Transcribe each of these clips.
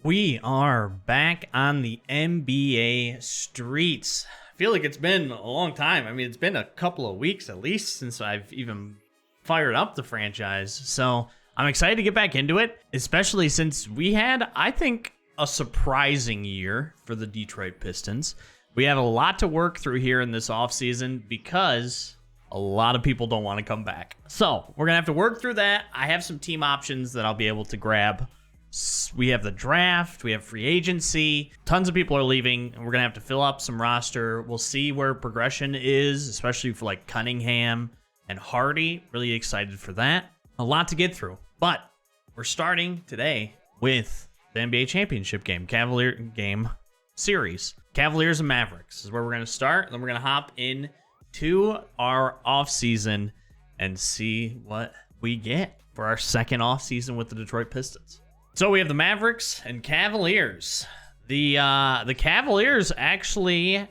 We are back on the NBA streets. I feel like it's been a long time. I mean, it's been a couple of weeks at least since I've even fired up the franchise. So I'm excited to get back into it, especially since we had, I think, a surprising year for the Detroit Pistons. We have a lot to work through here in this offseason because a lot of people don't want to come back. So we're going to have to work through that. I have some team options that I'll be able to grab. We have the draft, we have free agency, tons of people are leaving, and we're going to have to fill up some roster. We'll see where progression is, especially for like Cunningham and Hardy. Really excited for that. A lot to get through, but we're starting today with the NBA championship game, Cavalier game series. Cavaliers and Mavericks is where we're going to start. Then we're going to hop in to our offseason and see what we get for our second offseason with the Detroit Pistons. So we have the Mavericks and Cavaliers. The Cavaliers actually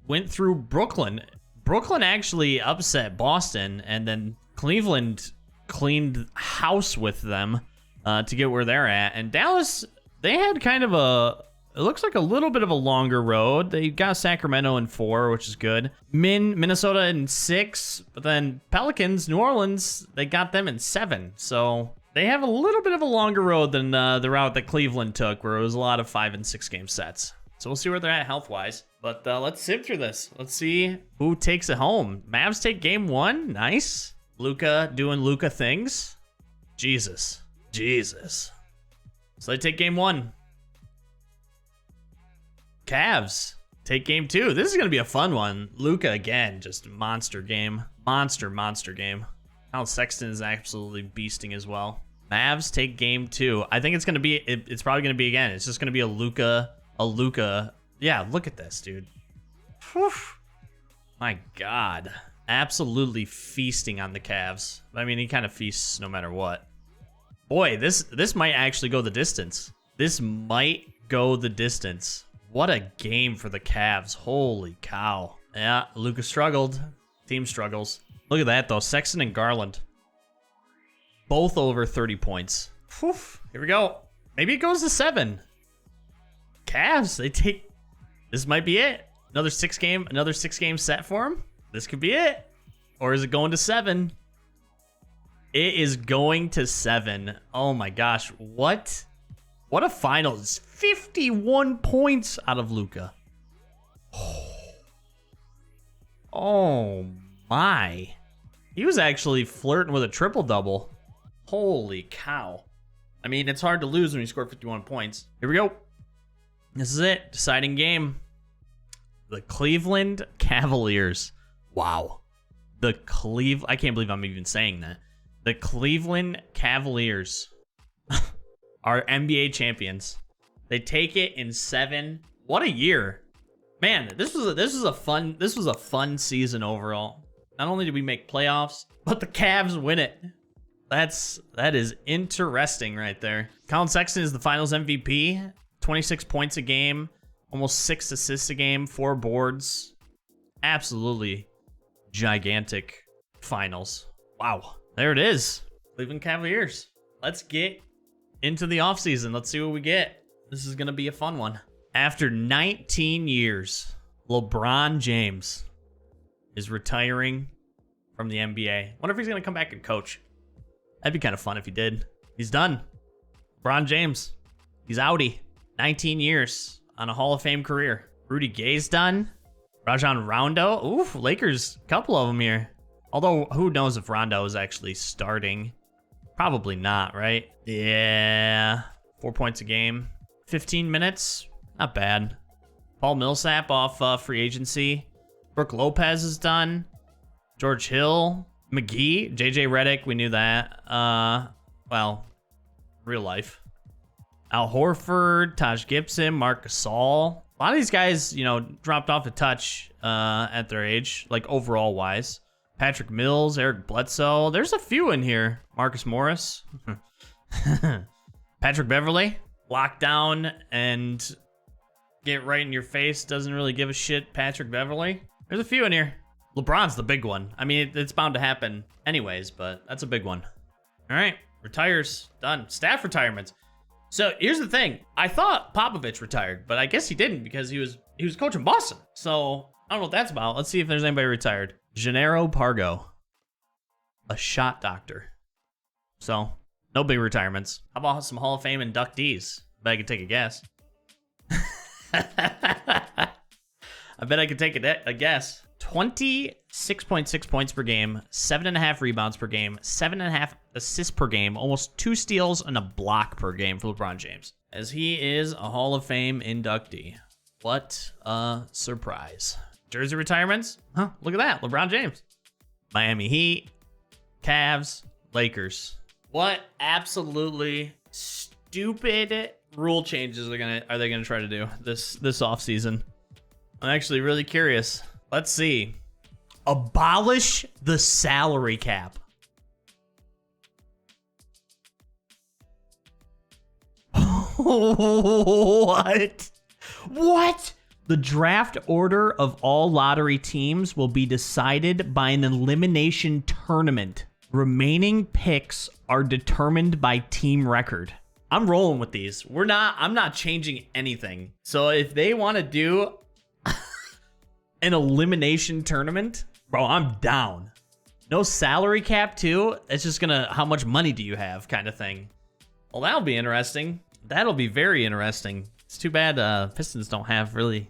went through Brooklyn. Brooklyn actually upset Boston, and then Cleveland cleaned house with them to get where they're at. And Dallas, they had kind of it looks like a little bit of a longer road. They got Sacramento in 4, which is good. Minnesota in 6, but then Pelicans, New Orleans, they got them in 7. So they have a little bit of a longer road than the route that Cleveland took, where it was a lot of 5 and 6 game sets. So we'll see where they're at health-wise. But let's sift through this. Let's see who takes it home. Mavs take game 1. Nice. Luka doing Luka things. Jesus. So they take game 1. Cavs take game 2. This is going to be a fun one. Luka again, just monster game. Monster game. Colin Sexton is absolutely beasting as well. Mavs take game 2. I think it's going to be, it's probably going to be again. It's just going to be a Luka. Yeah, look at this, dude. Whew. My God. Absolutely feasting on the Cavs. I mean, he kind of feasts no matter what. Boy, this might actually go the distance. This might go the distance. What a game for the Cavs. Holy cow. Yeah, Luka struggled. Team struggles. Look at that, though. Sexton and Garland. Both over 30 points. Whew. Here we go. Maybe it goes to 7. Cavs, they take... This might be it. Another 6 game set for them. This could be it. Or is it going to 7? It is going to 7. Oh my gosh. What a finals. 51 points out of Luka. Oh my. He was actually flirting with a triple-double. Holy cow. I mean, it's hard to lose when you score 51 points. Here we go. This is it. Deciding game. The Cleveland Cavaliers. Wow. I can't believe I'm even saying that. The Cleveland Cavaliers are NBA champions. They take it in 7. What a year. Man, this was a fun season overall. Not only did we make playoffs, but the Cavs win it. That is interesting right there. Colin Sexton is the finals MVP. 26 points a game, almost 6 assists a game, 4 boards. Absolutely gigantic finals. Wow. There it is. Cleveland Cavaliers. Let's get into the offseason. Let's see what we get. This is going to be a fun one. After 19 years, LeBron James is retiring from the NBA. Wonder if he's going to come back and coach. That'd be kind of fun if he did. He's done. LeBron James. He's outie. 19 years on a Hall of Fame career. Rudy Gay's done. Rajon Rondo. Oof, Lakers, couple of them here. Although, who knows if Rondo is actually starting. Probably not, right? Yeah. 4 points a game. 15 minutes. Not bad. Paul Millsap off free agency. Brooke Lopez is done. George Hill. McGee. JJ Redick. We knew that. Well, real life. Al Horford. Taj Gibson. Marc Gasol. A lot of these guys, dropped off a touch at their age, like overall wise. Patrick Mills, Eric Bledsoe. There's a few in here. Marcus Morris. Patrick Beverley. Lock down and get right in your face. Doesn't really give a shit. Patrick Beverley. There's a few in here. LeBron's the big one. I mean, it's bound to happen anyways, but that's a big one. All right. Retires. Done. Staff retirements. So here's the thing. I thought Popovich retired, but I guess he didn't because he was coaching Boston. So I don't know what that's about. Let's see if there's anybody retired. Gennaro Pargo, a shot doctor. So no big retirements. How about some Hall of Fame inductees? Bet I could take a guess. I bet I could take a guess. 26.6 points per game, 7.5 rebounds per game, 7.5 assists per game, almost 2 steals and a block per game for LeBron James, as he is a Hall of Fame inductee. What a surprise. Jersey retirements? Huh, look at that. LeBron James. Miami Heat, Cavs, Lakers. What absolutely stupid rule changes are they gonna try to do this offseason? I'm actually really curious. Let's see. Abolish the salary cap. What? What? The draft order of all lottery teams will be decided by an elimination tournament. Remaining picks are determined by team record. I'm rolling with these. I'm not changing anything. So if they want to do an elimination tournament, bro, I'm down. No salary cap too. It's just how much money do you have kind of thing. Well, that'll be interesting. That'll be very interesting. It's too bad Pistons don't have really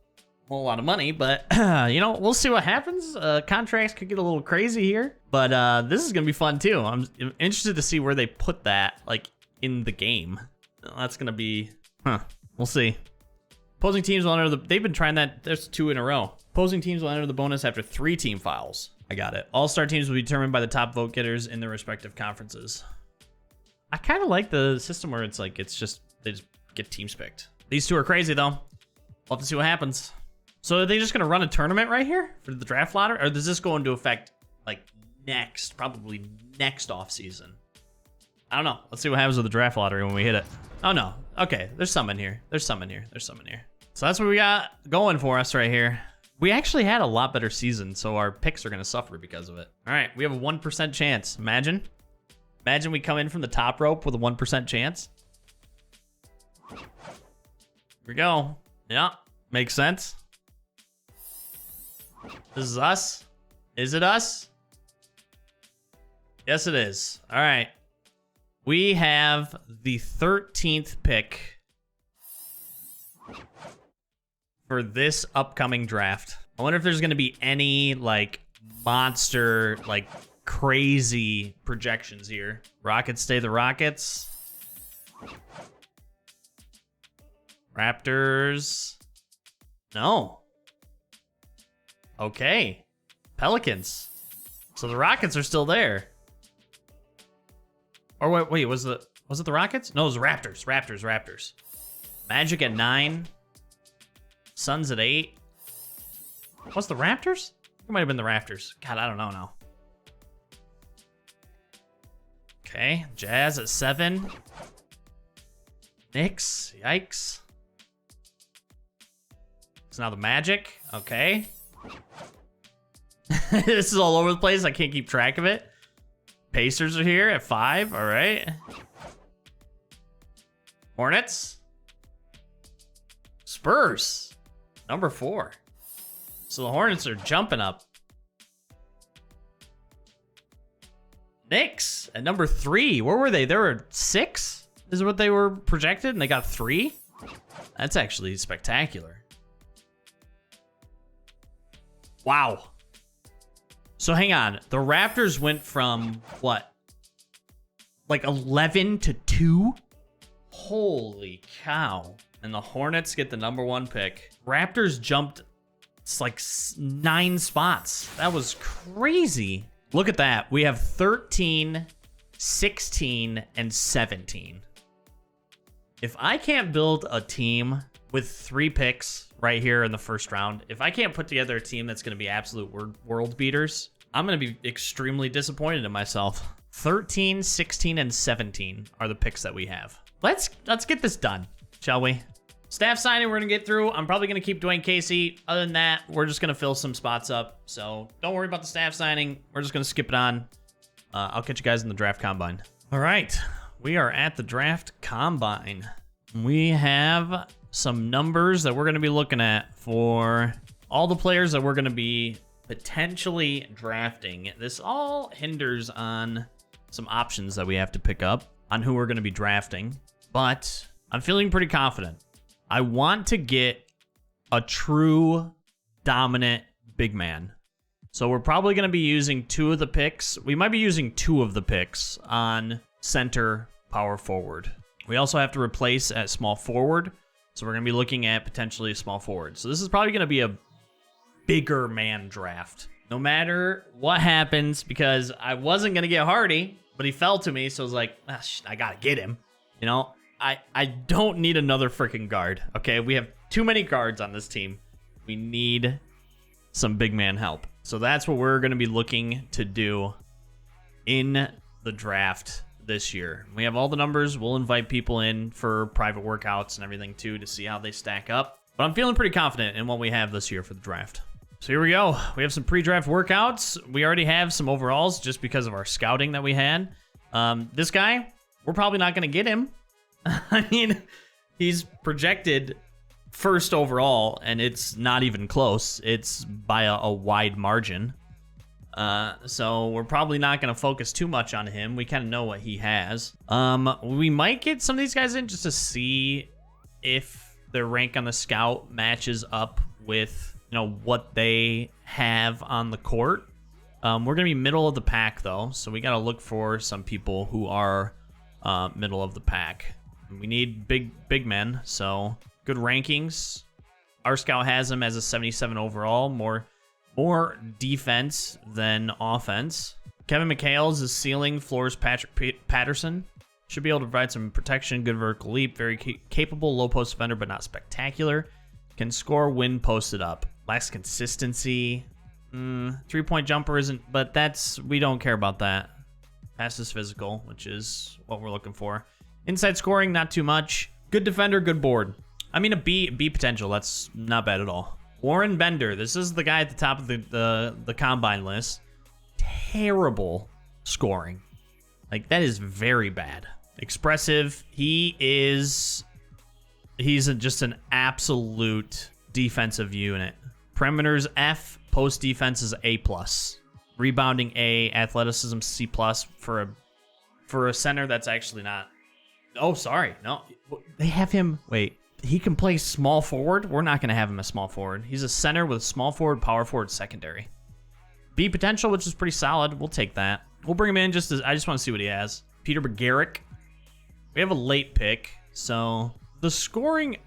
a whole lot of money, but we'll see what happens. Contracts could get a little crazy here, but this is gonna be fun too. I'm interested to see where they put that, like, in the game. That's gonna be, we'll see. Opposing teams will enter they've been trying that. There's 2 in a row. Opposing teams will enter the bonus after 3 team fouls. I got it. All-star teams will be determined by the top vote getters in their respective conferences. I kind of like the system where it's like, they just get teams picked. These 2 are crazy though. We'll have to see what happens. So are they just gonna run a tournament right here for the draft lottery? Or does this go into effect like probably next offseason? I don't know. Let's see what happens with the draft lottery when we hit it. Oh no. Okay, there's some in here. There's some in here. So that's what we got going for us right here. We actually had a lot better season, so our picks are gonna suffer because of it. All right, we have a 1% chance. Imagine we come in from the top rope with a 1% chance. Here we go. Yeah, makes sense. This is us. Is it us? Yes, it is. All right. We have the 13th pick for this upcoming draft. I wonder if there's going to be any, like, monster, like, crazy projections here. Rockets stay the Rockets. Raptors. No. Okay. Pelicans. So the Rockets are still there. Or wait, was it the Rockets? No, it was the Raptors. Magic at 9. Suns at 8. What's the Raptors? It might have been the Raptors. God, I don't know now. Okay, Jazz at 7. Knicks, yikes. So now the Magic, okay. This is all over the place. I can't keep track of it. Pacers are here at 5, all right. Hornets. Spurs, number 4. So the Hornets are jumping up. Knicks at number 3. Where were they? They were 6 is what they were projected, and they got 3. That's actually spectacular. Wow. So hang on. The Raptors went from what? Like 11 to 2? Holy cow. And the Hornets get the number 1 pick. Raptors jumped, it's like 9 spots. That was crazy. Look at that. We have 13, 16, and 17. If I can't build a team with 3 picks right here in the first round, if I can't put together a team that's going to be absolute world beaters, I'm going to be extremely disappointed in myself. 13, 16, and 17 are the picks that we have. Let's get this done, shall we? Staff signing we're going to get through. I'm probably going to keep Dwayne Casey. Other than that, we're just going to fill some spots up. So don't worry about the staff signing. We're just going to skip it on. I'll catch you guys in the draft combine. All right. We are at the draft combine. We have some numbers that we're going to be looking at for all the players that we're going to be potentially drafting. This all hinders on some options that we have to pick up on who we're going to be drafting, but I'm feeling pretty confident. I want to get a true dominant big man. So we're probably going to be using 2 of the picks. We might be using 2 of the picks on center, power forward. We also have to replace at small forward. So we're going to be looking at potentially a small forward. So this is probably going to be a bigger man draft. No matter what happens, because I wasn't going to get Hardy, but he fell to me. So I was like, I got to get him. You know, I don't need another freaking guard. Okay, we have too many guards on this team. We need some big man help. So that's what we're going to be looking to do in the draft this year. We have all the numbers. We'll invite people in for private workouts and everything too to see how they stack up. But I'm feeling pretty confident in what we have this year for the draft. So here we go. We have some pre-draft workouts. We already have some overalls just because of our scouting that we had. This guy, we're probably not going to get him. I mean, he's projected first overall, and it's not even close. It's by a wide margin. So we're probably not going to focus too much on him. We kind of know what he has. We might get some of these guys in just to see if their rank on the scout matches up with, you know, what they have on the court. We're going to be middle of the pack, though, so we got to look for some people who are middle of the pack. We need big men, so good rankings. Our scout has him as a 77 overall, more defense than offense. Kevin McHale's is ceiling, floors Patrick Patterson. Should be able to provide some protection, good vertical leap, very capable low post defender, but not spectacular. Can score when posted up. Lacks consistency. 3-point jumper isn't, but we don't care about that. Passes physical, which is what we're looking for. Inside scoring, not too much. Good defender, good board. I mean, a B potential. That's not bad at all. Warren Bender. This is the guy at the top of the combine list. Terrible scoring. Like, that is very bad. Expressive. He's just an absolute defensive unit. Perimeters F. Post defense is A+. Rebounding A. Athleticism C+. For a center that's actually not. Oh, sorry. No. They have him. Wait. He can play small forward. We're not going to have him as small forward. He's a center with small forward, power forward, secondary. B potential, which is pretty solid. We'll take that. We'll bring him in I just want to see what he has. Peter Begaric. We have a late pick. So the scoring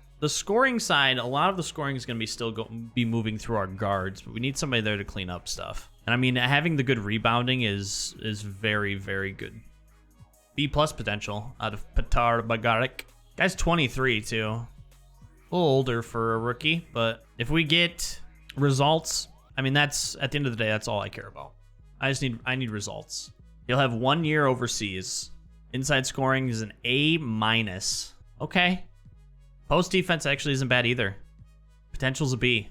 side, a lot of the scoring is going to be moving through our guards, but we need somebody there to clean up stuff. And I mean, having the good rebounding is very, very good. B+ potential out of Petar Begaric. Guy's 23 too. A little older for a rookie, but if we get results, I mean, that's at the end of the day, that's all I care about. I need results. He'll have 1 year overseas. Inside scoring is an A-. Okay. Post defense actually isn't bad either. Potential's a B.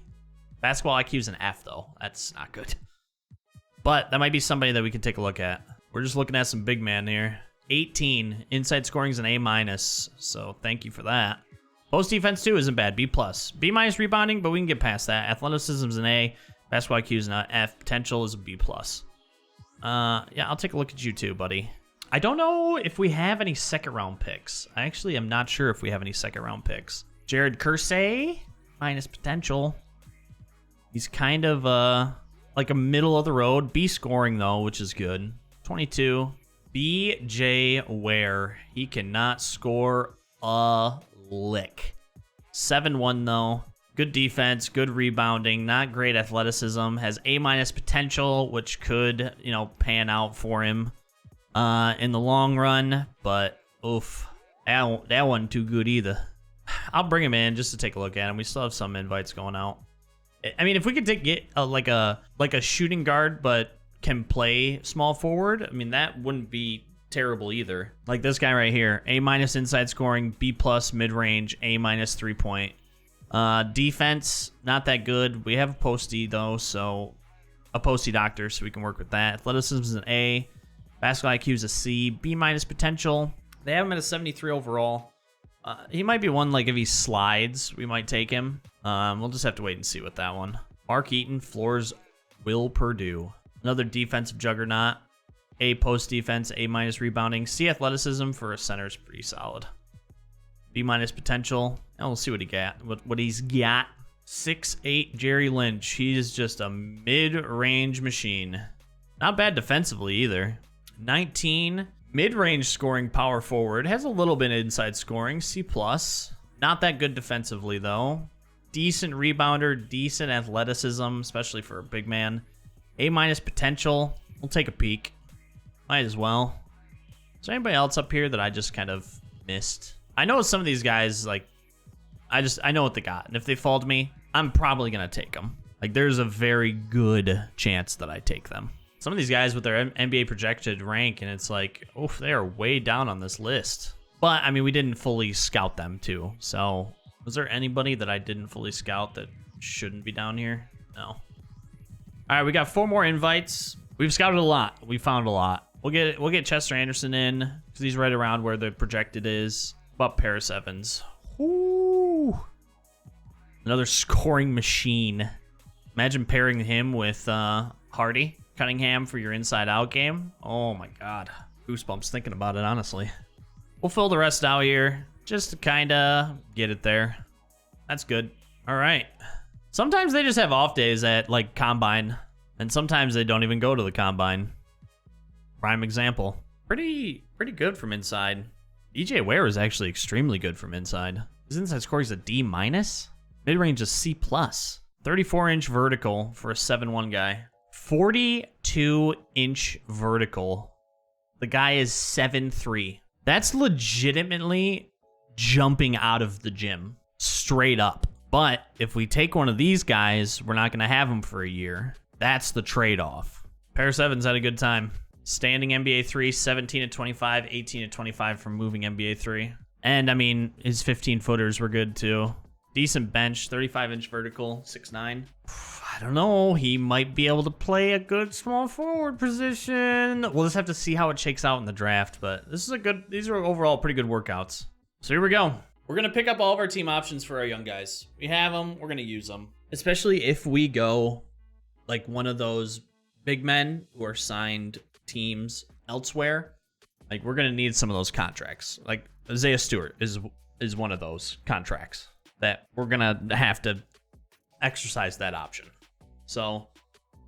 Basketball IQ is an F, though. That's not good. But that might be somebody that we can take a look at. We're just looking at some big man here. 18. Inside scoring is an A-. So thank you for that. Post defense, too, isn't bad. B+. B- rebounding, but we can get past that. Athleticism is an A. Basketball IQ is an F. Potential is a B+. Yeah, I'll take a look at you, too, buddy. I don't know if we have any second-round picks. I actually am not sure if we have any second-round picks. Jared Kersey, minus potential. He's kind of like a middle-of-the-road. B scoring, though, which is good. 22. B.J. Ware. He cannot score a lick. 7-1, though. Good defense, good rebounding, not great athleticism. Has A- potential, which could, pan out for him in the long run. But, oof, that wasn't too good either. I'll bring him in just to take a look at him. We still have some invites going out. I mean, if we could get like a shooting guard, but can play small forward, I mean, that wouldn't be terrible either. Like this guy right here, A- inside scoring, B+ mid-range, A- 3-point. Defense, not that good. We have a postie though, so a postie doctor, so we can work with that. Athleticism is an A. Basketball IQ is a C. B- potential. They have him at a 73 overall. He might be one, like, if he slides, we might take him. We'll just have to wait and see with that one. Mark Eaton, floors Will Purdue. Another defensive juggernaut. A post defense, A- rebounding. C athleticism for a center is pretty solid. B- potential. And we'll see what he got. What he's got. 6'8" Jerry Lynch. He's just a mid-range machine. Not bad defensively either. 19. Mid-range scoring power forward. Has a little bit inside scoring. C+. Not that good defensively, though. Decent rebounder. Decent athleticism, especially for a big man. A- potential. We'll take a peek. Might as well. Is there anybody else up here that I just kind of missed? I know some of these guys, like, I know what they got. And if they fall to me, I'm probably going to take them. Like, there's a very good chance that I take them. Some of these guys with their NBA projected rank, and it's like, oh, they are way down on this list. But, I mean, we didn't fully scout them, too. So, was there anybody that I didn't fully scout that shouldn't be down here? No. All right, we got 4 more invites. We've scouted a lot. We found a lot. We'll get Chester Anderson in, because he's right around where the projected is. About Paris Evans. Ooh. Another scoring machine. Imagine pairing him with Hardy Cunningham for your inside-out game. Oh, my God. Goosebumps thinking about it, honestly. We'll fill the rest out here just to kind of get it there. That's good. All right. Sometimes they just have off days at, like, Combine, and sometimes they don't even go to the Combine. Prime example. Pretty good from inside. EJ Ware is actually extremely good from inside. His inside score is a D-. Mid-range is C+. 34-inch vertical for a 7'1" guy. 42-inch vertical. The guy is 7'3". That's legitimately jumping out of the gym. Straight up. But if we take one of these guys, we're not going to have him for a year. That's the trade-off. Paris Evans had a good time. Standing NBA 3, 17-25, 18-25 from moving NBA 3. And, I mean, his 15-footers were good, too. Decent bench, 35-inch vertical, 6'9". I don't know. He might be able to play a good small forward position. We'll just have to see how it shakes out in the draft. But these are overall pretty good workouts. So here we go. We're going to pick up all of our team options for our young guys. We have them. We're going to use them. Especially if we go like one of those big men who are signed teams elsewhere. Like, we're going to need some of those contracts. Like, Isaiah Stewart is one of those contracts that we're going to have to exercise that option. So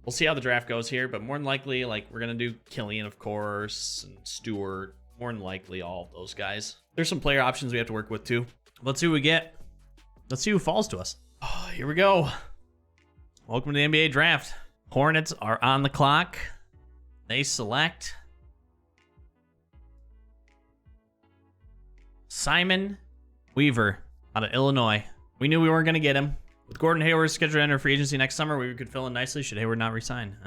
we'll see how the draft goes here, but more than likely, like, we're going to do Killian, of course, and Stewart, more than likely all of those guys. There's some player options we have to work with too. Let's see what we get. Let's see who falls to us. Oh, here we go. Welcome to the NBA draft. Hornets are on the clock. They select Simon Weaver out of Illinois. We knew we weren't going to get him. With Gordon Hayward scheduled to enter free agency next summer, Weaver could fill in nicely should Hayward not resign.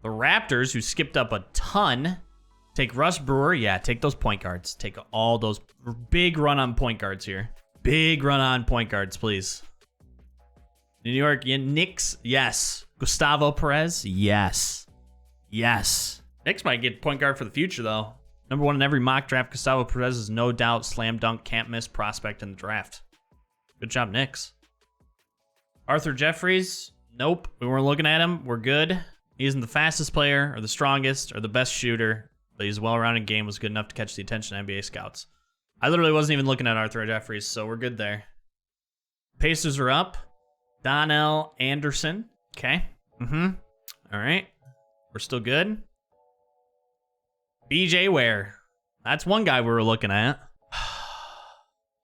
The Raptors, who skipped up a ton, take Russ Brewer. Yeah, take those point guards. Take all those big run on point guards here. Big run on point guards, please. New York Knicks, yes. Gustavo Perez, yes. Yes. Knicks might get point guard for the future, though. Number 1 in every mock draft, Gustavo Perez is no doubt slam dunk, can't miss prospect in the draft. Good job, Knicks. Arthur Jeffries, nope. We weren't looking at him. We're good. He isn't the fastest player or the strongest or the best shooter, but his well-rounded game was good enough to catch the attention of NBA scouts. I literally wasn't even looking at Arthur Jeffries, so we're good there. Pacers are up. Donnell Anderson. Okay. All right. We're still good. BJ Ware. That's one guy we were looking at.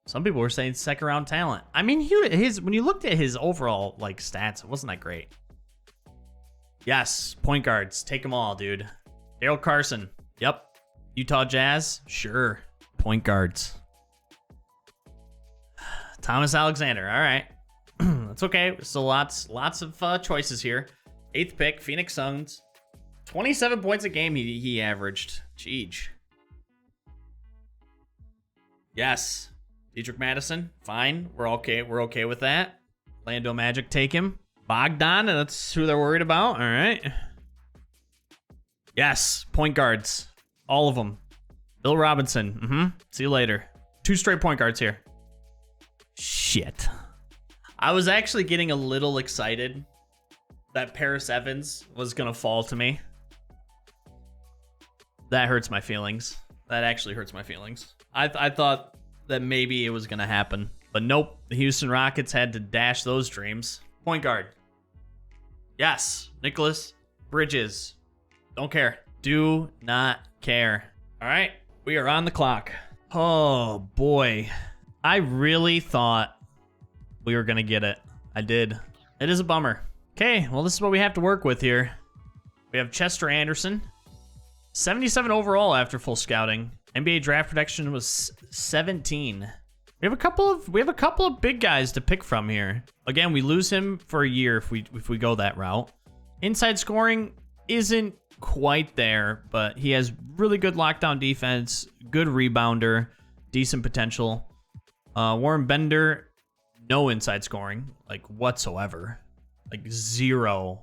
Some people were saying second round talent. I mean, when you looked at his overall like stats, it wasn't that great. Yes, point guards. Take them all, dude. Daryl Carson. Yep. Utah Jazz. Sure. Point guards. Thomas Alexander. All right. That's okay. Still lots of choices here. 8th pick, Phoenix Suns. 27 points a game he averaged. Jeez. Yes. Dietrich Madison. Fine. We're okay with that. Orlando Magic take him. Bogdan, that's who they're worried about. All right. Yes. Point guards. All of them. Bill Robinson. See you later. 2 straight point guards here. Shit. I was actually getting a little excited that Paris Evans was going to fall to me. That hurts my feelings. That actually hurts my feelings. I thought that maybe it was going to happen. But nope. The Houston Rockets had to dash those dreams. Point guard. Yes. Nicholas Bridges. Don't care. Do not care. All right. We are on the clock. Oh, boy. I really thought we were going to get it. I did. It is a bummer. Okay, well, this is what we have to work with here. We have Chester Anderson. 77 overall after full scouting. NBA draft protection was 17. We have a couple of big guys to pick from here. Again, we lose him for a year if we go that route. Inside scoring isn't quite there, but he has really good lockdown defense, good rebounder, decent potential. Warren Bender, no inside scoring, like whatsoever. Like zero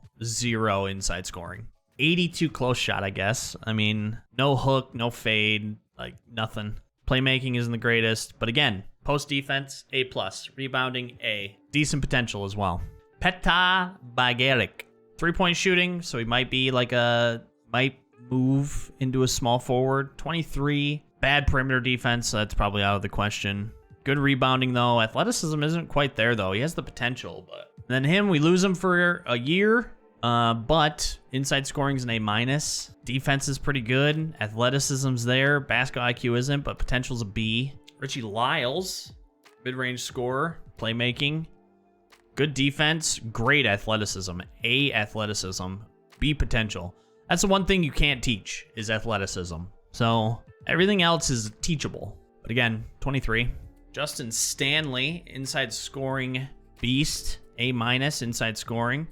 inside scoring. 82 close shot, I guess. I mean, no hook, no fade, like nothing. Playmaking isn't the greatest, but again, post defense, A+. Rebounding, A. Decent potential as well. Peta Bagaric. 3-point shooting, so he might be like might move into a small forward. 23. Bad perimeter defense, so that's probably out of the question. Good rebounding, though. Athleticism isn't quite there, though. He has the potential, but... Then him, we lose him for a year, but inside scoring's an A-. Defense is pretty good. Athleticism's there. Basketball IQ isn't, but potential's a B. Richie Lyles, mid-range scorer, playmaking. Good defense, great athleticism. A athleticism, B potential. That's the one thing you can't teach, is athleticism. So everything else is teachable. But again, 23. Justin Stanley, inside scoring beast. A- inside scoring.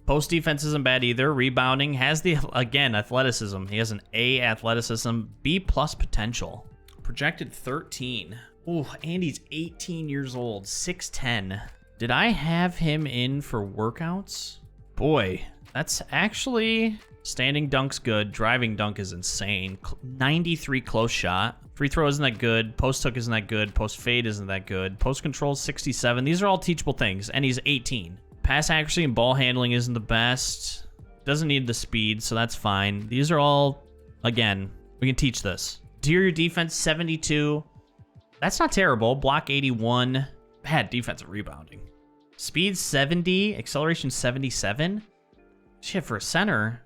Post defense isn't bad either. Rebounding has the, again, athleticism. He has an A athleticism, B+ potential. Projected 13. Ooh, and he's 18 years old, 6'10". Did I have him in for workouts? Boy, that's actually... Standing dunk's good. Driving dunk is insane. 93 close shot. Free throw isn't that good. Post hook isn't that good. Post fade isn't that good. Post control 67. These are all teachable things, and he's 18. Pass accuracy and ball handling isn't the best. Doesn't need the speed, so that's fine. These are all, again, we can teach this. Interior defense 72. That's not terrible. Block 81. Bad defensive rebounding. Speed 70. Acceleration 77. Shit, for a center.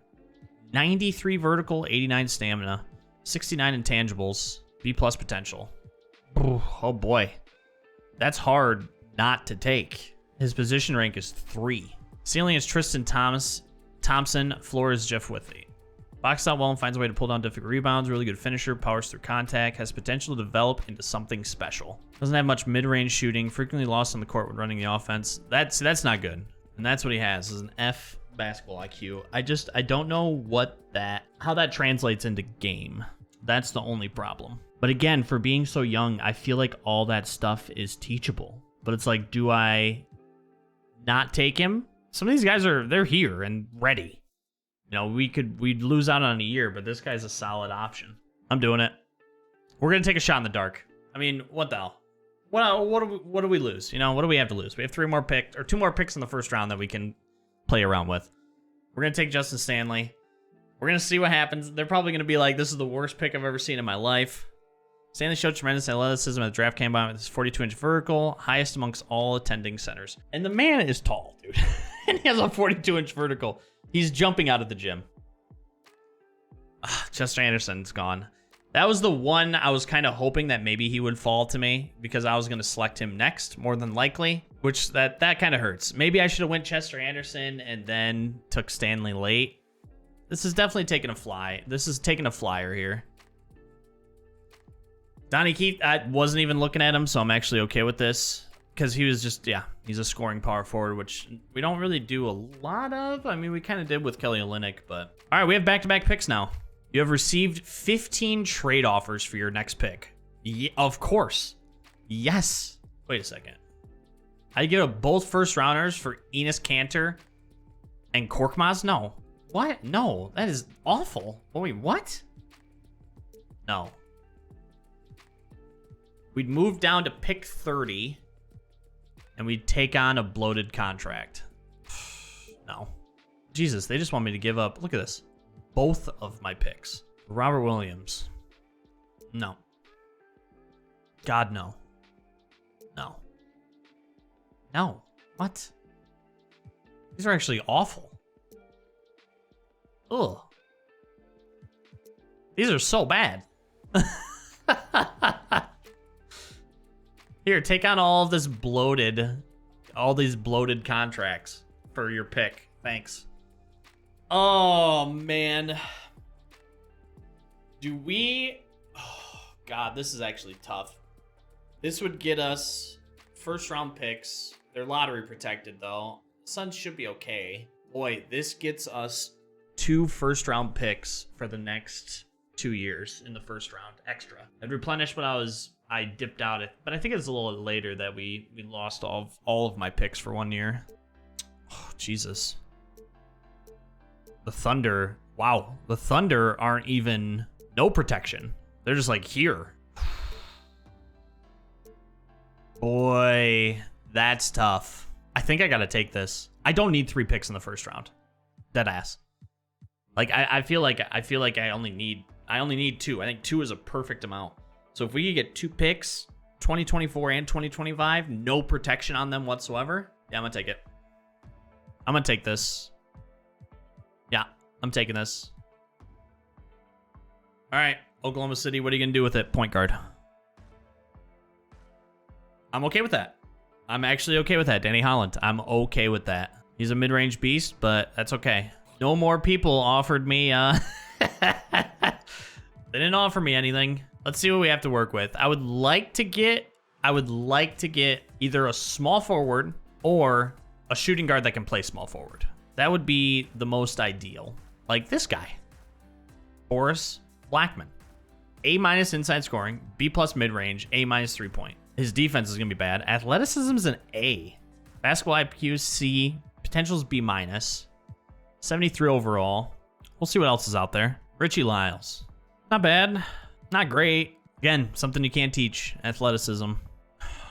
93 vertical, 89 stamina, 69 intangibles, B+ potential. Oh boy. That's hard not to take. His position rank is 3. Ceiling is Tristan Thompson. Floor is Jeff Withey. Boxes out well and finds a way to pull down difficult rebounds. Really good finisher. Powers through contact. Has potential to develop into something special. Doesn't have much mid-range shooting. Frequently lost on the court when running the offense. That's not good. And that's what he has, is an F basketball IQ. I don't know how that translates into game. That's the only problem. But again, for being so young, I feel like all that stuff is teachable. But it's like, do I not take him? Some of these guys they're here and ready. You know, we'd lose out on a year, but this guy's a solid option. I'm doing it. We're gonna take a shot in the dark. I mean, what the hell? What do we lose? You know, what do we have to lose? We have 2 more picks in the first round that we can play around with. We're going to take Justin Stanley. We're going to see what happens. They're probably going to be like, this is the worst pick I've ever seen in my life. Stanley showed tremendous athleticism at the draft combine with his 42-inch vertical, highest amongst all attending centers. And the man is tall, dude. And he has a 42-inch vertical. He's jumping out of the gym. Chester Anderson's gone. That was the one I was kind of hoping that maybe he would fall to me because I was going to select him next, more than likely, which that kind of hurts. Maybe I should have went Chester Anderson and then took Stanley late. This is definitely taking a fly. This is taking a flyer here. Donnie Keith, I wasn't even looking at him, so I'm actually okay with this because he was just, he's a scoring power forward, which we don't really do a lot of. I mean, we kind of did with Kelly Olynyk, but all right, we have back-to-back picks now. You have received 15 trade offers for your next pick. Of course. Yes. Wait a second. I give up both first rounders for Enes Kanter and Korkmaz? No. What? No, that is awful. Wait, what? No. We'd move down to pick 30, and we'd take on a bloated contract. No. Jesus, they just want me to give up. Look at this. Both of my picks. Robert Williams. No. God, no. No. No. What? These are actually awful. Ugh. These are so bad. Here, take on all these bloated contracts for your pick. Thanks. Oh, man. Do we... Oh, God, this is actually tough. This would get us first round picks. They're lottery protected, though. Suns should be okay. Boy, this gets us 2 first round picks for the next 2 years in the first round extra. I'd replenished what I dipped out at, but I think it's a little later that we lost all of my picks for 1 year. Oh, Jesus. The Thunder, wow. The Thunder aren't even no protection. They're just like here. Boy, that's tough. I think I gotta take this. I don't need 3 picks in the first round. Dead ass. Like I feel like I only need 2. I think 2 is a perfect amount. So if we could get 2 picks, 2024 and 2025, no protection on them whatsoever, yeah, I'm gonna take it. I'm gonna take this. Yeah, I'm taking this. All right, Oklahoma City, what are you gonna do with it? Point guard. I'm okay with that. I'm actually okay with that. Danny Holland, I'm okay with that. He's a mid-range beast, but that's okay. No more people offered me, they didn't offer me anything. Let's see what we have to work with. I would like to get either a small forward or a shooting guard that can play small forward. That would be the most ideal. Like this guy, Boris Blackman. A- inside scoring, B+ mid-range, A- 3-point. His defense is going to be bad. Athleticism is an A. Basketball IQ C. Potential is B-. 73 overall. We'll see what else is out there. Richie Lyles. Not bad. Not great. Again, something you can't teach. Athleticism.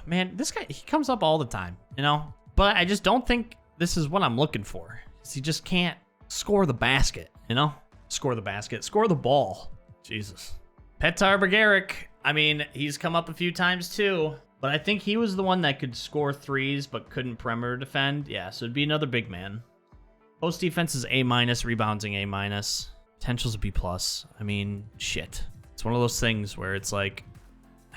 Man, this guy, he comes up all the time, you know? But I just don't think this is what I'm looking for. He just can't score the basket, you know? Score the basket. Score the ball. Jesus. Petar Bogaric. I mean, he's come up a few times too, but I think he was the one that could score threes but couldn't perimeter defend. Yeah, so it'd be another big man. Post defense is A-, rebounding A-. Potential's a B+. I mean, shit. It's one of those things where it's like,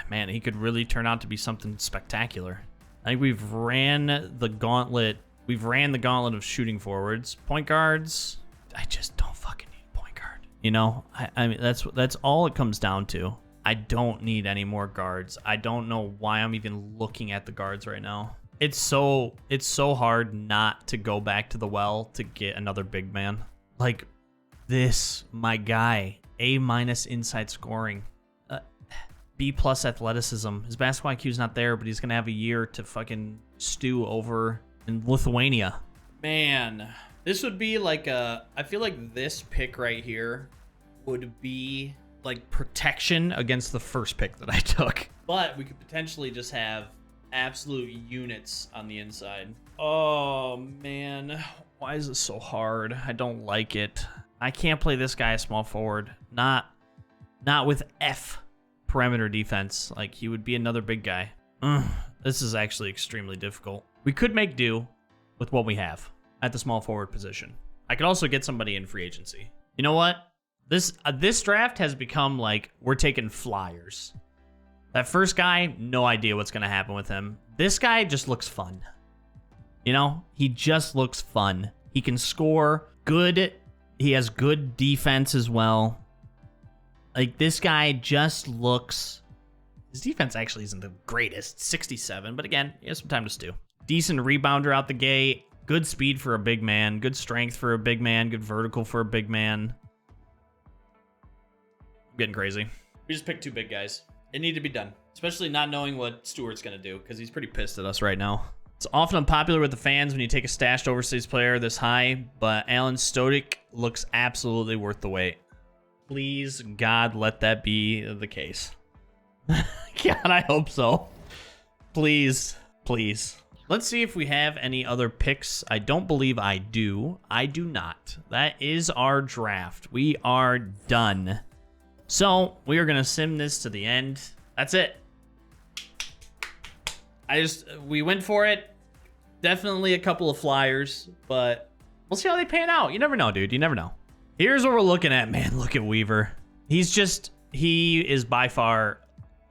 man, he could really turn out to be something spectacular. I think we've ran the gauntlet. We've ran the gauntlet of shooting forwards. Point guards, I just don't fucking need a point guard. You know, I mean, that's all it comes down to. I don't need any more guards. I don't know why I'm even looking at the guards right now. It's so hard not to go back to the well to get another big man. Like this, my guy, A- inside scoring, B+ athleticism. His basketball IQ is not there, but he's gonna have a year to fucking stew over in Lithuania. Man, this would be like I feel like this pick right here would be like protection against the first pick that I took. But we could potentially just have absolute units on the inside. Oh man, why is this so hard? I don't like it. I can't play this guy a small forward. Not with F perimeter defense. Like he would be another big guy. This is actually extremely difficult. We could make do with what we have at the small forward position. I could also get somebody in free agency. You know what? This draft has become like we're taking flyers. That first guy, no idea what's going to happen with him. This guy just looks fun. You know, he just looks fun. He can score good. He has good defense as well. Like this guy just looks, his defense actually isn't the greatest, 67, but again, he has some time to stew. Decent rebounder out the gate, good speed for a big man, good strength for a big man, good vertical for a big man. I'm getting crazy. We just picked 2 big guys. It needed to be done, especially not knowing what Stewart's going to do because he's pretty pissed at us right now. It's often unpopular with the fans when you take a stashed overseas player this high, but Alan Stodik looks absolutely worth the wait. Please, God, let that be the case. God, I hope so. Please, please. Let's see if we have any other picks. I don't believe I do. I do not. That is our draft. We are done. So we are going to sim this to the end. That's it. We went for it. Definitely a couple of flyers, but we'll see how they pan out. You never know, dude. You never know. Here's what we're looking at, man. Look at Weaver. He is by far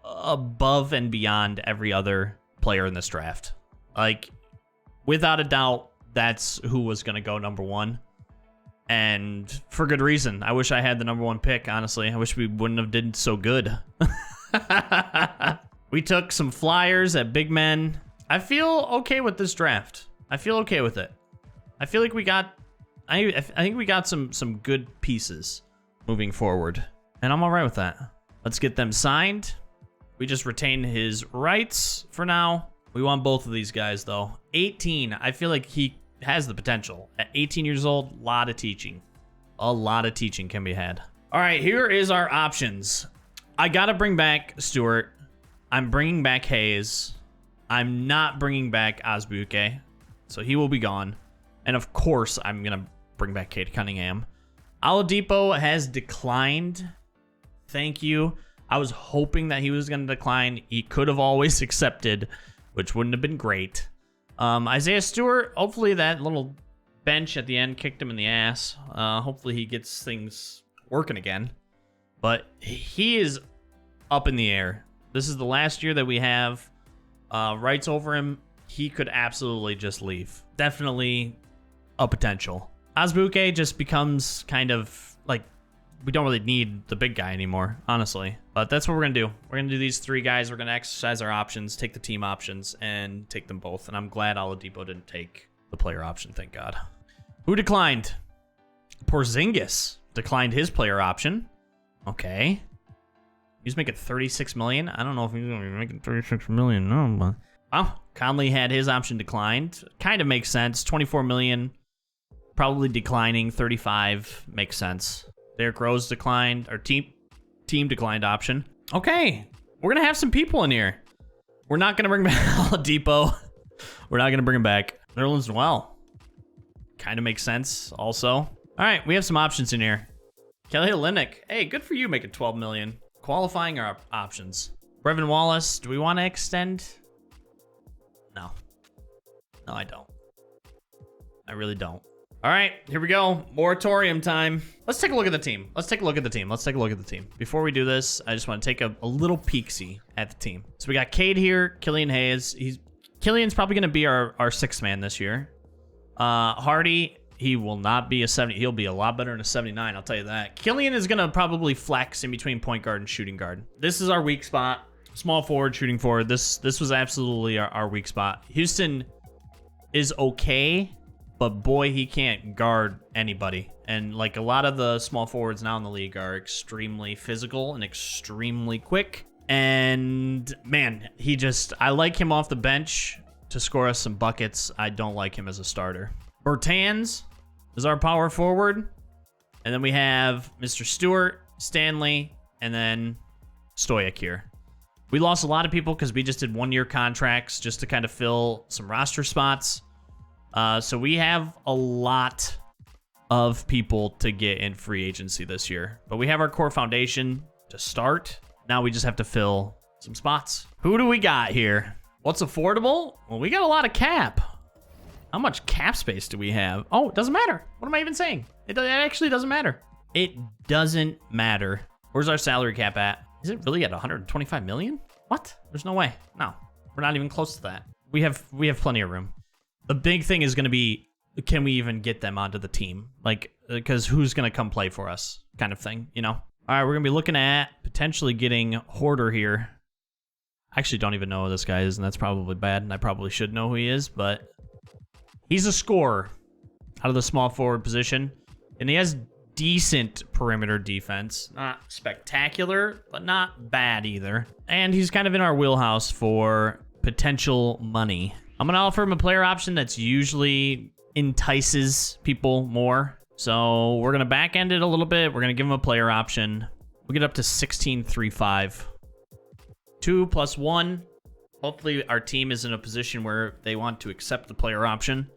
above and beyond every other player in this draft. Like, without a doubt, that's who was going to go number one. And for good reason. I wish I had the number one pick, honestly. I wish we wouldn't have did so good. We took some flyers at big men. I feel okay with this draft. I feel okay with it. I feel like we got... I think we got some good pieces moving forward. And I'm all right with that. Let's get them signed. We just retain his rights for now. We want both of these guys, though. 18. I feel like he has the potential. At 18 years old, a lot of teaching. A lot of teaching can be had. All right, here is our options. I got to bring back Stewart. I'm bringing back Hayes. I'm not bringing back Asbuke, so he will be gone. And, of course, I'm going to bring back Cade Cunningham. Oladipo has declined. Thank you. I was hoping that he was going to decline. He could have always accepted, which wouldn't have been great. Isaiah Stewart, hopefully that little bench at the end kicked him in the ass. Hopefully he gets things working again. But he is up in the air. This is the last year that we have rights over him. He could absolutely just leave. Definitely a potential. Asbuke just becomes kind of like, we don't really need the big guy anymore, honestly. But that's what we're going to do. We're going to do these three guys. We're going to exercise our options, take the team options, and take them both. And I'm glad Oladipo didn't take the player option, thank God. Who declined? Porzingis declined his player option. Okay. He's making $36 million. I don't know if he's going to be making $36 million. No, but... Wow. Conley had his option declined. Kind of makes sense. $24 million. Probably declining. 35 makes sense. Derrick Rose declined, or team declined option. Okay, we're gonna have some people in here. We're not gonna bring back Oladipo. We're not gonna bring him back. Nerlens Noel. Kind of makes sense also. All right, we have some options in here. Kelly Olynyk. Hey, good for you making $12 million. Qualifying our options. Brevin Wallace, do we want to extend? No. No, I don't. I really don't. All right, here we go. Moratorium time. Let's take a look at the team. Let's take a look at the team. Before we do this, I just want to take a little peek-see at the team. So we got Cade here, Killian Hayes. Killian's probably going to be our sixth man this year. Hardy, he will not be a 70. He'll be a lot better than a 79, I'll tell you that. Killian is going to probably flex in between point guard and shooting guard. This is our weak spot. Small forward, shooting forward. This was absolutely our weak spot. Houston is okay, but boy, he can't guard anybody. And like a lot of the small forwards now in the league are extremely physical and extremely quick. And man, I like him off the bench to score us some buckets. I don't like him as a starter. Bertans is our power forward. And then we have Mr. Stewart, Stanley, and then Stoyak here. We lost a lot of people because we just did one-year contracts just to kind of fill some roster spots. So we have a lot of people to get in free agency this year. But we have our core foundation to start. Now we just have to fill some spots. Who do we got here? What's affordable? Well, we got a lot of cap. How much cap space do we have? Oh, it doesn't matter. What am I even saying? It actually doesn't matter. It doesn't matter. Where's our salary cap at? Is it really at 125 million? What? There's no way. No, we're not even close to that. We have plenty of room. The big thing is going to be, can we even get them onto the team? Like, because who's going to come play for us kind of thing, you know? All right, we're going to be looking at potentially getting Hoarder here. I actually don't even know who this guy is, and that's probably bad, and I probably should know who he is, but he's a scorer out of the small forward position, and he has decent perimeter defense. Not spectacular, but not bad either. And he's kind of in our wheelhouse for potential money. I'm going to offer him a player option that's usually entices people more. So we're going to back end it a little bit. We're going to give him a player option. We'll get up to 16.35. 2+1. Hopefully our team is in a position where they want to accept the player option.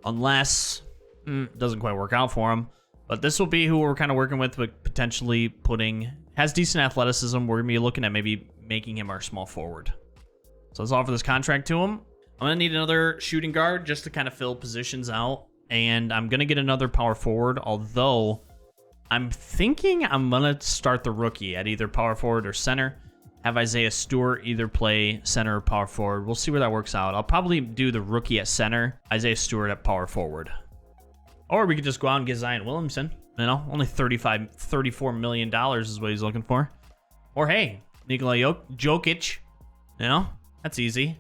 Unless it doesn't quite work out for them. But this will be who we're kind of working with, but potentially putting... Has decent athleticism. We're going to be looking at maybe making him our small forward. So let's offer this contract to him. I'm going to need another shooting guard just to kind of fill positions out. And I'm going to get another power forward, although I'm thinking I'm going to start the rookie at either power forward or center. Have Isaiah Stewart either play center or power forward. We'll see where that works out. I'll probably do the rookie at center, Isaiah Stewart at power forward. Or we could just go out and get Zion Williamson. You know, only $34 million is what he's looking for. Or hey, Nikola Jokic. You know, that's easy.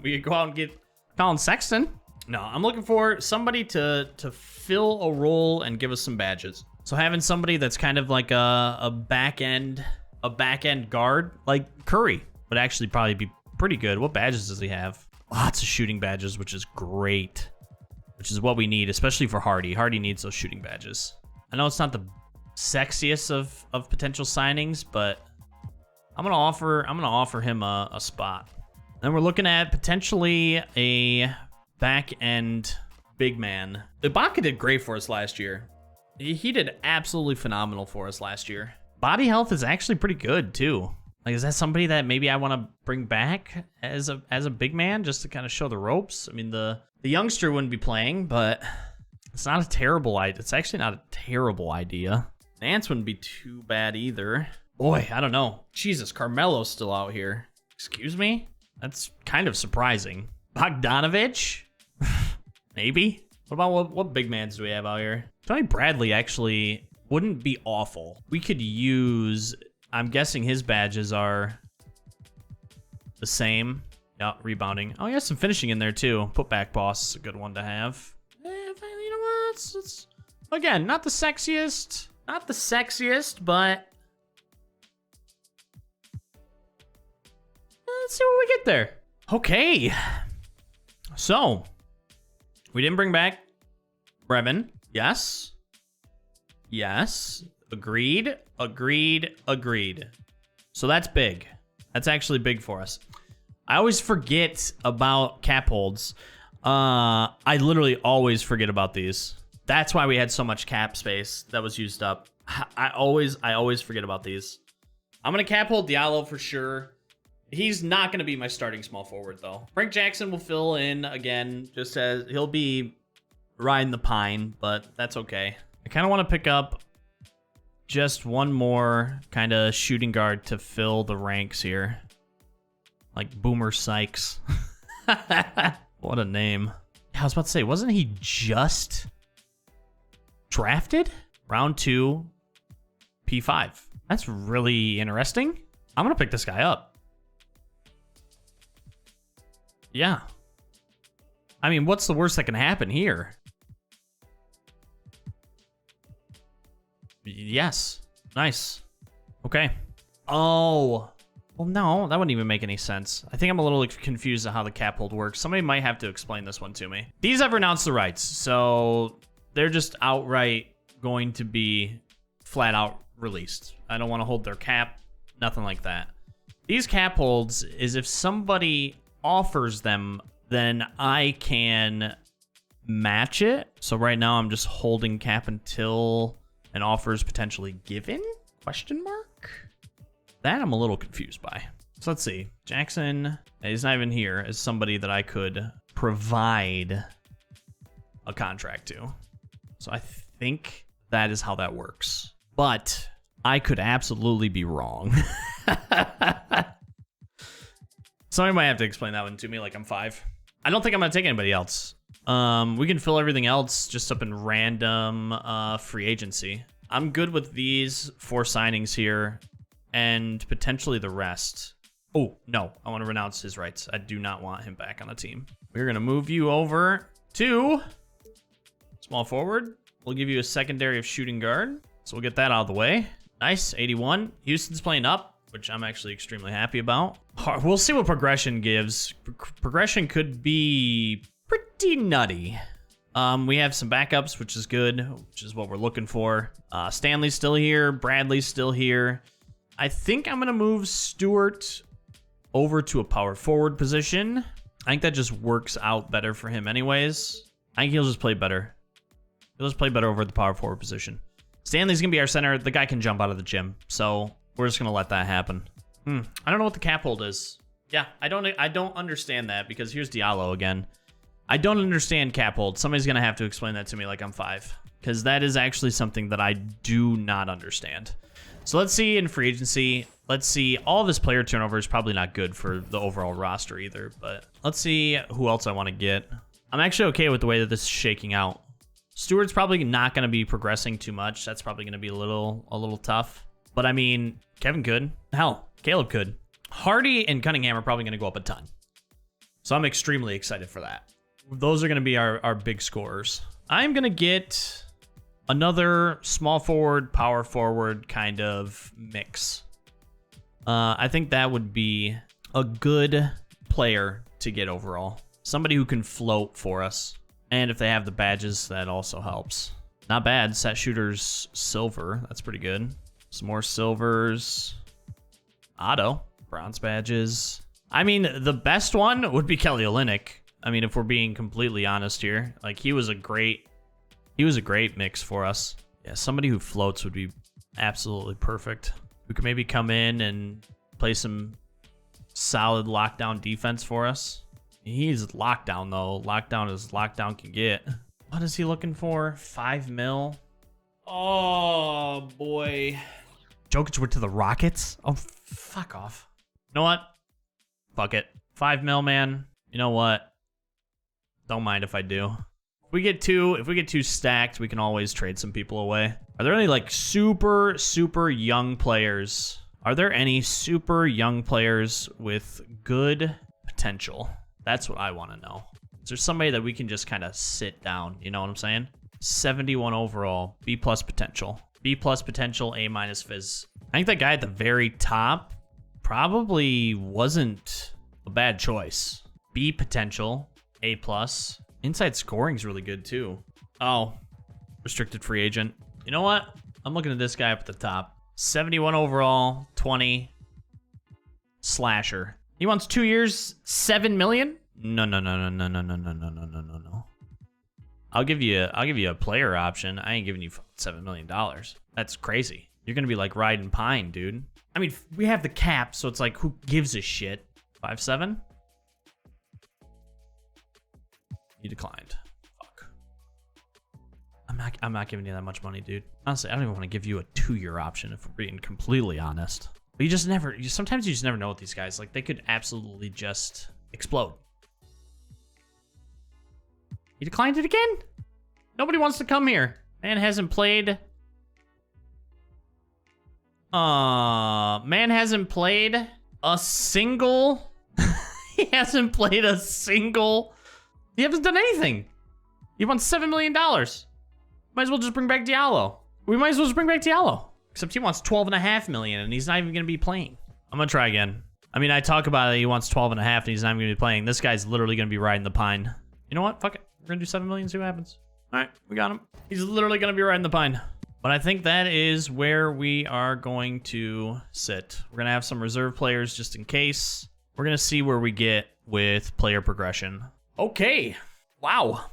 We could go out and get Colin Sexton. No, I'm looking for somebody to fill a role and give us some badges. So having somebody that's kind of like a back end guard, like Curry, would actually probably be pretty good. What badges does he have? Lots of shooting badges, which is great. Which is what we need, especially for Hardy. Hardy needs those shooting badges. I know it's not the sexiest of potential signings, but I'm gonna offer him a spot. Then we're looking at potentially a back end big man. Ibaka did great for us last year. He did absolutely phenomenal for us last year. Body health is actually pretty good too. Like, is that somebody that maybe I want to bring back as a big man just to kind of show the ropes? I mean, the youngster wouldn't be playing, but it's not a terrible idea. It's actually not a terrible idea. Nance wouldn't be too bad either. Boy, I don't know. Jesus, Carmelo's still out here. Excuse me? That's kind of surprising. Bogdanovich? Maybe? What about what big mans do we have out here? Tony Bradley actually wouldn't be awful. We could use... I'm guessing his badges are the same. Yeah, rebounding. Oh, he has some finishing in there too. Putback boss is a good one to have. You know what? It's again, not the sexiest. Not the sexiest, but let's see what we get there. Okay. So, we didn't bring back Brevin. Yes. Yes. Agreed. So that's big. That's actually big for us. I always forget about cap holds. I literally always forget about these. That's why we had so much cap space that was used up. I always forget about these. I'm going to cap hold Diallo for sure. He's not going to be my starting small forward, though. Frank Jackson will fill in again, just as he'll be riding the pine, but that's okay. I kind of want to pick up just one more kind of shooting guard to fill the ranks here. Like Boomer Sykes. What a name. Yeah, I was about to say, wasn't he just drafted? Round 2, P5. That's really interesting. I'm going to pick this guy up. Yeah. I mean, what's the worst that can happen here? Yes. Nice. Okay. Oh. Well, no, that wouldn't even make any sense. I think I'm a little confused at how the cap hold works. Somebody might have to explain this one to me. These have renounced the rights, so they're just outright going to be flat out released. I don't want to hold their cap, nothing like that. These cap holds is if somebody offers them, then I can match it. So right now I'm just holding cap until an offer is potentially given? Question mark? That I'm a little confused by. So let's see. Jackson, he's not even here as somebody that I could provide a contract to. So I think that is how that works. But I could absolutely be wrong. Somebody might have to explain that one to me like I'm 5. I don't think I'm going to take anybody else. We can fill everything else just up in random free agency. I'm good with these 4 signings here and potentially the rest. Oh, no. I want to renounce his rights. I do not want him back on the team. We're going to move you over to small forward. We'll give you a secondary of shooting guard. So we'll get that out of the way. Nice. 81. Houston's playing up, which I'm actually extremely happy about. We'll see what progression gives. Progression could be pretty nutty. We have some backups, which is good, which is what we're looking for. Stanley's still here. Bradley's still here. I think I'm going to move Stewart over to a power forward position. I think that just works out better for him anyways. I think he'll just play better. He'll just play better over at the power forward position. Stanley's going to be our center. The guy can jump out of the gym. So we're just going to let that happen. I don't know what the cap hold is. Yeah, I don't understand that because here's Diallo again. I don't understand cap hold. Somebody's going to have to explain that to me like I'm 5. Because that is actually something that I do not understand. So let's see in free agency. Let's see. All of his player turnover is probably not good for the overall roster either. But let's see who else I want to get. I'm actually okay with the way that this is shaking out. Stewart's probably not going to be progressing too much. That's probably going to be a little tough. But I mean, Kevin could. Hell, Caleb could. Hardy and Cunningham are probably going to go up a ton. So I'm extremely excited for that. Those are going to be our big scorers. I'm going to get another small forward, power forward kind of mix. I think that would be a good player to get overall. Somebody who can float for us. And if they have the badges, that also helps. Not bad. Set shooters silver. That's pretty good. Some more silvers. Auto. Bronze badges. I mean, the best one would be Kelly Olynyk. I mean, if we're being completely honest here. Like, he was a great mix for us. Yeah, somebody who floats would be absolutely perfect. Who could maybe come in and play some solid lockdown defense for us. He's lockdown, though. Lockdown as lockdown can get. What is he looking for? 5 mil? Oh, boy. Jokic went to the Rockets? Oh, fuck off. You know what? Fuck it. 5 mil, man. You know what? Don't mind if I do. If we get two stacked, we can always trade some people away. Are there any, like, super young players? Are there any super young players with good potential? That's what I want to know. Is there somebody that we can just kind of sit down? You know what I'm saying? 71 overall, B+ potential. B+ potential, A- fizz. I think that guy at the very top probably wasn't a bad choice. B potential, A+. Inside scoring's really good too. Oh, restricted free agent. You know what? I'm looking at this guy up at the top. 71 overall, 20 slasher. He wants 2 years, 7 million? No. I'll give you a player option. I ain't giving you $7 million. That's crazy. You're gonna be like riding pine, dude. I mean, we have the cap, so it's like, who gives a shit? 5.7? You declined. Fuck. I'm not giving you that much money, dude. Honestly, I don't even want to give you a 2-year option if we're being completely honest. But sometimes you just never know with these guys. Like, they could absolutely just explode. He declined it again? Nobody wants to come here. Man hasn't played. Man hasn't played a single. He hasn't played a single. He hasn't done anything. He wants $7 million. Might as well just bring back Diallo. We might as well just bring back Diallo. Except he wants $12.5 million and he's not even going to be playing. I'm going to try again. I mean, I talk about it. He wants 12.5 and he's not even going to be playing. This guy's literally going to be riding the pine. You know what? Fuck it. We're going to do 7 million, see what happens. All right, we got him. He's literally going to be riding the pine. But I think that is where we are going to sit. We're going to have some reserve players just in case. We're going to see where we get with player progression. Okay. Wow.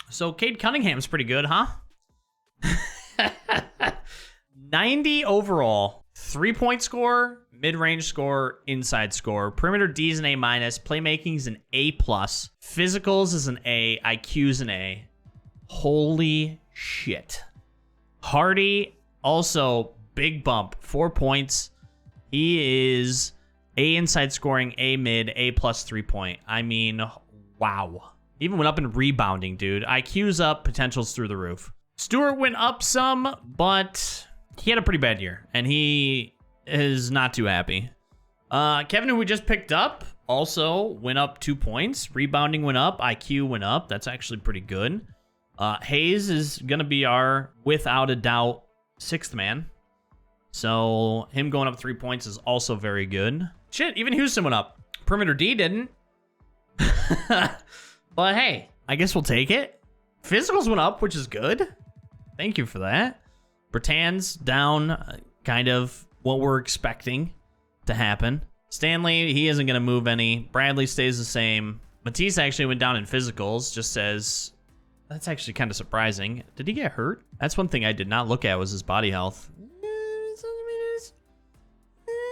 So Cade Cunningham's pretty good, huh? 90 overall. 3-point score, mid-range score, inside score. Perimeter D is an A-. Playmaking's an A+. Physicals is an A. IQ's an A. Holy shit. Hardy, also big bump. 4 points. He is A inside scoring, A mid, A+ 3-point. I mean, wow. Even went up in rebounding, dude. IQ's up, potential's through the roof. Stewart went up some, but he had a pretty bad year, and he is not too happy. Kevin, who we just picked up, also went up 2 points. Rebounding went up. IQ went up. That's actually pretty good. Hayes is going to be our, without a doubt, 6th man. So him going up 3 points is also very good. Shit, even Houston went up. Perimeter D didn't. But hey, I guess we'll take it. Physicals went up, which is good. Thank you for that. Bertans down, kind of what we're expecting to happen. Stanley, he isn't going to move any. Bradley stays the same. Matisse actually went down in physicals, just says... That's actually kind of surprising. Did he get hurt? That's one thing I did not look at was his body health.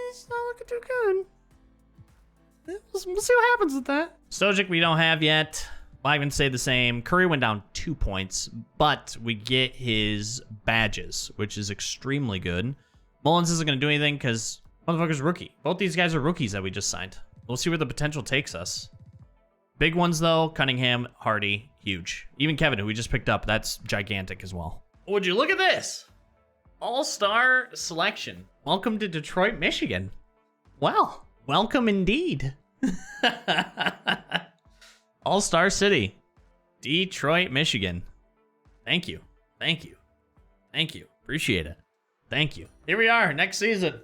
It's not looking too good. We'll see what happens with that. Stojic we don't have yet. Blackman stayed the same. Curry went down 2 points, but we get his badges, which is extremely good. Mullins isn't going to do anything because motherfucker's rookie. Both these guys are rookies that we just signed. We'll see where the potential takes us. Big ones, though. Cunningham, Hardy, huge. Even Kevin, who we just picked up, that's gigantic as well. Would you look at this? All-star selection. Welcome to Detroit, Michigan. Well, welcome indeed. All-star city. Detroit, Michigan. Thank you. Thank you. Thank you. Appreciate it. Thank you. Here we are, next season.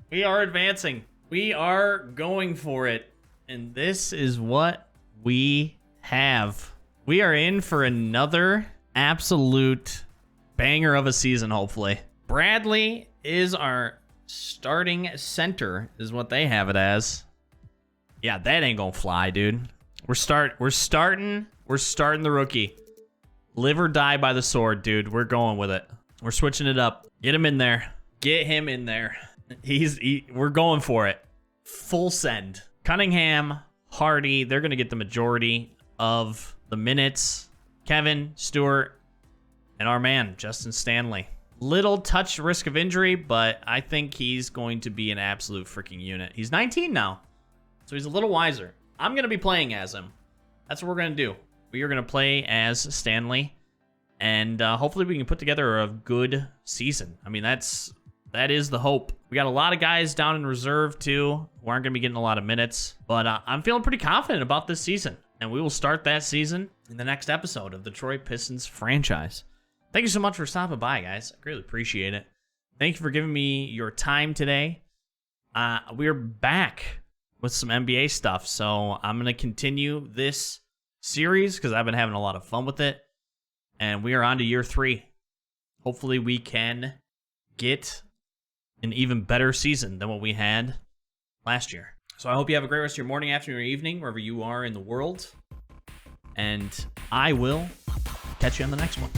We are advancing. We are going for it. And this is what we have. We are in for another absolute banger of a season, hopefully. Bradley is our starting center, is what they have it as. Yeah, that ain't gonna fly, dude. We're starting the rookie. Live or die by the sword, dude. We're going with it. We're switching it up. Get him in there. Get him in there. We're going for it. Full send. Cunningham, Hardy, they're gonna get the majority of the minutes. Kevin, Stewart, and our man, Justin Stanley. Little touch risk of injury, but I think he's going to be an absolute freaking unit. He's 19 now, so he's a little wiser. I'm going to be playing as him. That's what we're going to do. We are going to play as Stanley, and hopefully we can put together a good season. I mean, that is the hope. We got a lot of guys down in reserve, too, who aren't going to be getting a lot of minutes, but I'm feeling pretty confident about this season, and we will start that season in the next episode of the Detroit Pistons franchise. Thank you so much for stopping by, guys. I really appreciate it. Thank you for giving me your time today. We're back with some NBA stuff, so I'm going to continue this series because I've been having a lot of fun with it, and we are on to year 3. Hopefully we can get an even better season than what we had last year. So I hope you have a great rest of your morning, afternoon, or evening, wherever you are in the world, and I will catch you on the next one.